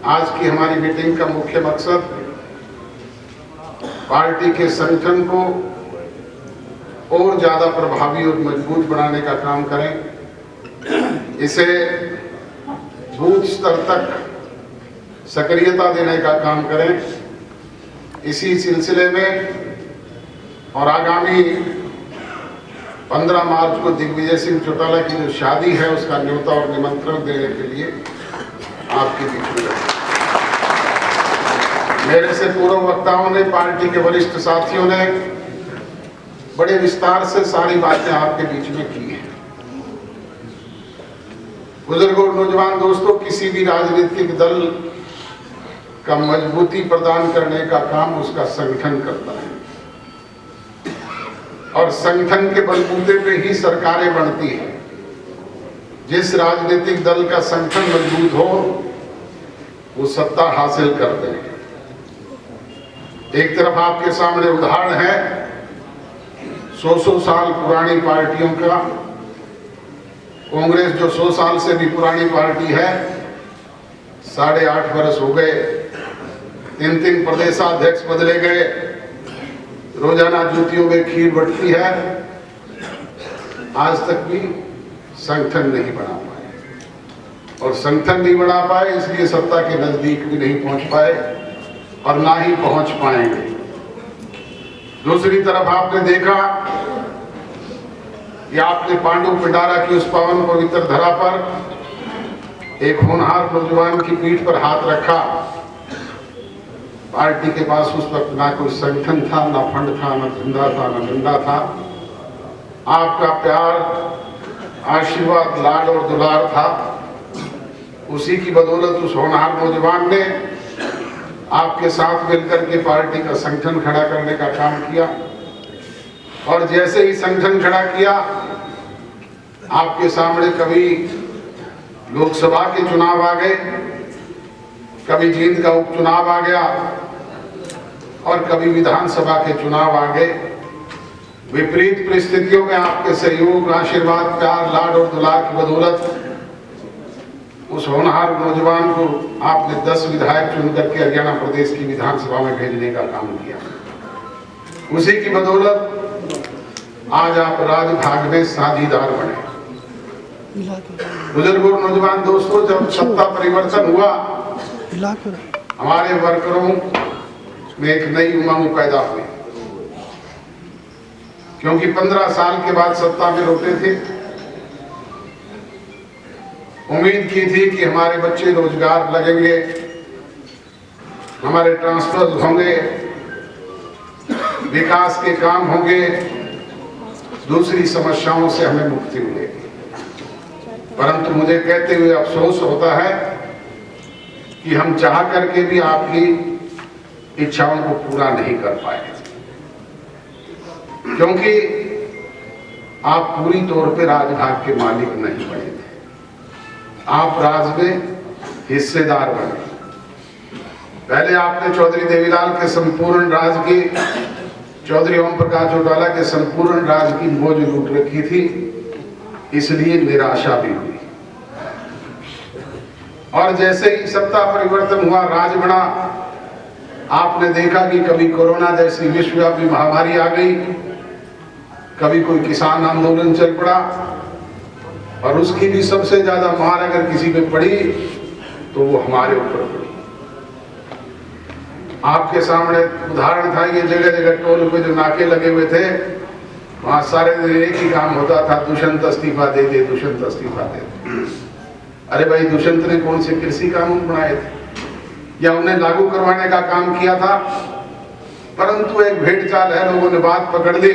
आज की हमारी मीटिंग का मुख्य मकसद पार्टी के संगठन को और ज्यादा प्रभावी और मजबूत बनाने का काम करें, इसे बूथ स्तर तक सक्रियता देने का काम करें। इसी सिलसिले में और आगामी 15 मार्च को दिग्विजय सिंह चौटाला की जो शादी है उसका न्योता और निमंत्रण देने के लिए आपके बीच में मेरे से पूर्व वक्ताओं ने, पार्टी के वरिष्ठ साथियों ने बड़े विस्तार से सारी बातें आपके बीच में की हैं। बुजुर्गों और नौजवान दोस्तों, किसी भी राजनीतिक दल का मजबूती प्रदान करने का काम उसका संगठन करता है और संगठन के बलबूते पे ही सरकारें बनती हैं। जिस राजनीतिक दल का संगठन मजबूत हो वो सत्ता हासिल करते हैं। एक तरफ आपके सामने उदाहरण है 100 साल पुरानी पार्टियों का। कांग्रेस जो 100 साल से भी पुरानी पार्टी है, 8.5 वर्ष हो गए, 3 प्रदेशाध्यक्ष बदले गए, रोजाना जूतियों में खीर बटती है, आज तक भी संगठन नहीं बना पाए और संगठन नहीं बना पाए इसलिए सत्ता के नजदीक भी नहीं पहुंच पाए और ना ही पहुंच पाएंगे। दूसरी तरफ आपने देखा कि आपने पांडु पिंडारा की उस पावन पवित्र धरा पर एक होनहार नौजवान की पीठ पर हाथ रखा। पार्टी के पास उस वक्त ना कोई संगठन था, ना फंड था, ना धंधा था, ना डंडा था। आपका प्यार, आशीर्वाद, लाड और दुलार था। उसी की बदौलत उस होनहार नौजवान ने आपके साथ मिलकर के पार्टी का संगठन खड़ा करने का काम किया और जैसे ही संगठन खड़ा किया, आपके सामने कभी लोकसभा के चुनाव आ गए, कभी जींद का उपचुनाव आ गया और कभी विधानसभा के चुनाव आ गए। विपरीत परिस्थितियों में आपके सहयोग, आशीर्वाद, प्यार, लाड और दुलार की बदौलत उस होनहार नौजवान को आपने 10 विधायक चुन करके हरियाणा प्रदेश की विधानसभा में भेजने का काम किया। उसी की बदौलत आज आप राजभाग में साझीदार बने। बुजुर्गों और नौजवान दोस्तों, जब सत्ता परिवर्तन हुआ, हमारे वर्करों में एक नई उमंग पैदा हुई, क्योंकि 15 साल के बाद सत्ता में रोटे थे। उम्मीद की थी कि हमारे बच्चे रोजगार लगेंगे, हमारे ट्रांसफर होंगे, विकास के काम होंगे, दूसरी समस्याओं से हमें मुक्ति मिलेगी। परंतु मुझे कहते हुए अफसोस होता है कि हम चाह करके भी आपकी इच्छाओं को पूरा नहीं कर पाए, क्योंकि आप पूरी तौर पे राजभाग के मालिक नहीं बने थे। आप राज में हिस्सेदार बने। पहले आपने चौधरी देवीलाल के संपूर्ण राज की, चौधरी ओम प्रकाश चौटाला के संपूर्ण राज की बोझ लूट रखी थी, इसलिए निराशा भी हुई। और जैसे ही सत्ता परिवर्तन हुआ, राज बढ़ा, आपने देखा कि कभी कोरोना जैसी विश्वव्यापी महामारी आ गई, कभी कोई किसान आंदोलन चल पड़ा और उसकी भी सबसे ज्यादा मार अगर किसी पे पड़ी तो वो हमारे ऊपर पड़ी। आपके सामने उदाहरण था, ये जगह जगह टोल पे जो नाके लगे हुए थे, वहां सारे दिन एक ही काम होता था, दुष्यंत इस्तीफा दे दे, दुष्यंत इस्तीफा दे दे। अरे भाई, दुष्यंत ने कौन से कृषि कानून बनाए थे या उन्हें लागू करवाने का काम किया था? परंतु एक भेड़ चाल है, लोगों ने बात पकड़ ली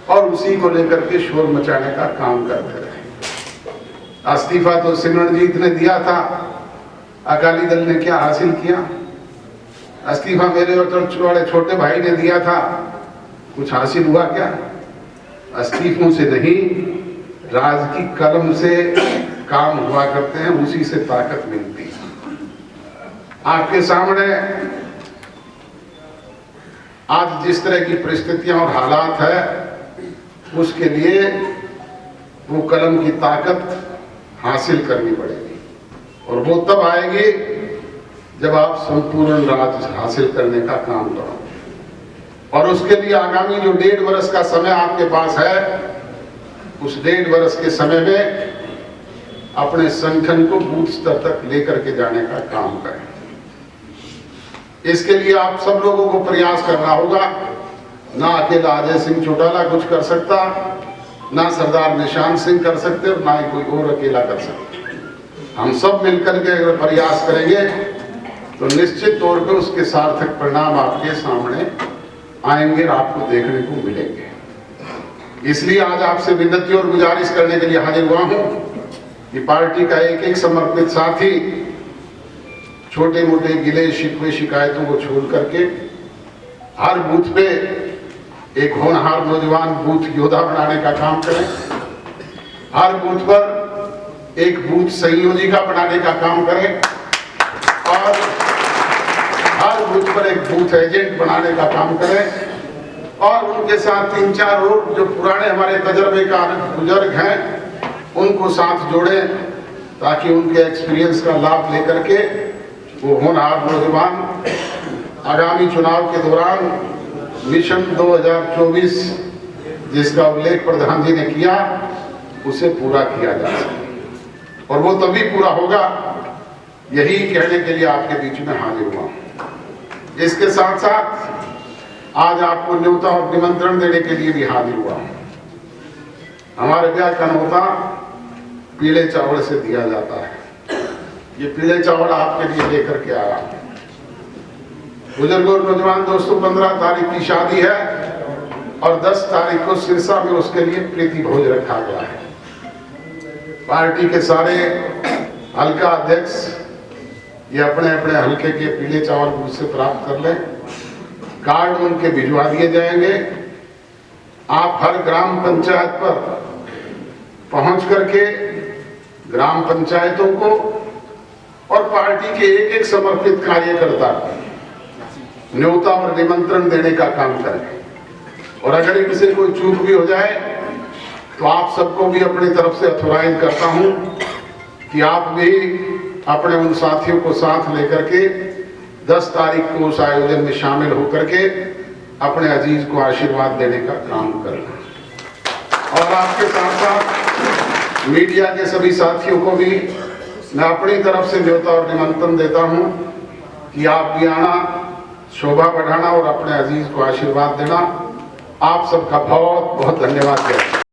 और उसी को लेकर के शोर मचाने का काम करते रहे। इस्तीफा तो सिमरनजीत ने दिया था, अकाली दल ने क्या हासिल किया? इस्तीफा मेरे और छोटे भाई ने दिया था, कुछ हासिल हुआ क्या? इस्तीफों से नहीं, राज की कलम से काम हुआ करते हैं, उसी से ताकत मिलती है। आपके सामने आज जिस तरह की परिस्थितियां और हालात है, उसके लिए वो कलम की ताकत हासिल करनी पड़ेगी और वो तब आएगी जब आप संपूर्ण राज हासिल करने का काम करो। और उसके लिए आगामी जो 1.5 वर्ष का समय आपके पास है, उस 1.5 वर्ष के समय में अपने संगठन को बूथ स्तर तक लेकर के जाने का काम करें। इसके लिए आप सब लोगों को प्रयास करना होगा। ना अकेला अजय सिंह चौटाला कुछ कर सकता, ना सरदार निशान सिंह कर सकते, और ना ही कोई और अकेला कर सकता। हम सब मिलकर के अगर प्रयास करेंगे तो निश्चित तौर पर उसके सार्थक परिणाम आपके सामने आएंगे और आपको देखने को मिलेंगे। इसलिए आज आपसे विनती और गुजारिश करने के लिए हाजिर हुआ हूं कि पार्टी का एक एक समर्पित साथी छोटे मोटे गिले शिकवे शिकायतों को छोड़ करके हर बूथ पे एक होनहार नौजवान बूथ योद्धा बनाने का काम करें। हर बूथ पर एक बूथ संयोजिका बनाने का काम करें और हर बूथ पर एक बूथ एजेंट बनाने का काम करें और उनके साथ 3-4 लोग जो पुराने हमारे तजर्बेकार बुजुर्ग हैं उनको साथ जोड़ें, ताकि उनके एक्सपीरियंस का लाभ लेकर के वो होनहार नौजवान आगामी चुनाव के दौरान मिशन 2024 जिसका उल्लेख प्रधान जी ने किया, उसे पूरा किया जा सके। और वो तभी पूरा होगा, यही कहने के लिए आपके बीच में हाजिर हुआ। इसके साथ साथ आज आपको न्योता और निमंत्रण देने के लिए भी हाजिर हुआ। हमारे ब्याह का न्योता पीले चावल से दिया जाता है। ये पीले चावल आपके लिए लेकर के आया। बुजुर्गों और नौजवान दोस्तों, 15 तारीख की शादी है और 10 तारीख को सिरसा में उसके लिए प्रीति भोज रखा गया है। पार्टी के सारे हल्का अध्यक्ष ये अपने अपने हल्के के पीले चावल मुझसे प्राप्त कर लें। कार्ड उनके भिजवा दिए जाएंगे। आप हर ग्राम पंचायत पर पहुंच करके ग्राम पंचायतों को और पार्टी के एक एक समर्पित कार्यकर्ता को न्योता और निमंत्रण देने का काम करें। और अगर इनसे कोई चूक भी हो जाए तो आप सबको भी अपनी तरफ से अथोराइज करता हूं कि आप भी अपने उन साथियों को साथ लेकर के 10 तारीख को उस आयोजन में शामिल होकर के अपने अजीज को आशीर्वाद देने का काम करना। और आपके साथ साथ मीडिया के सभी साथियों को भी मैं अपनी तरफ से न्योता और निमंत्रण देता हूं कि आप भी आना, शोभा बढ़ाना और अपने अजीज को आशीर्वाद देना। आप सबका बहुत बहुत धन्यवाद।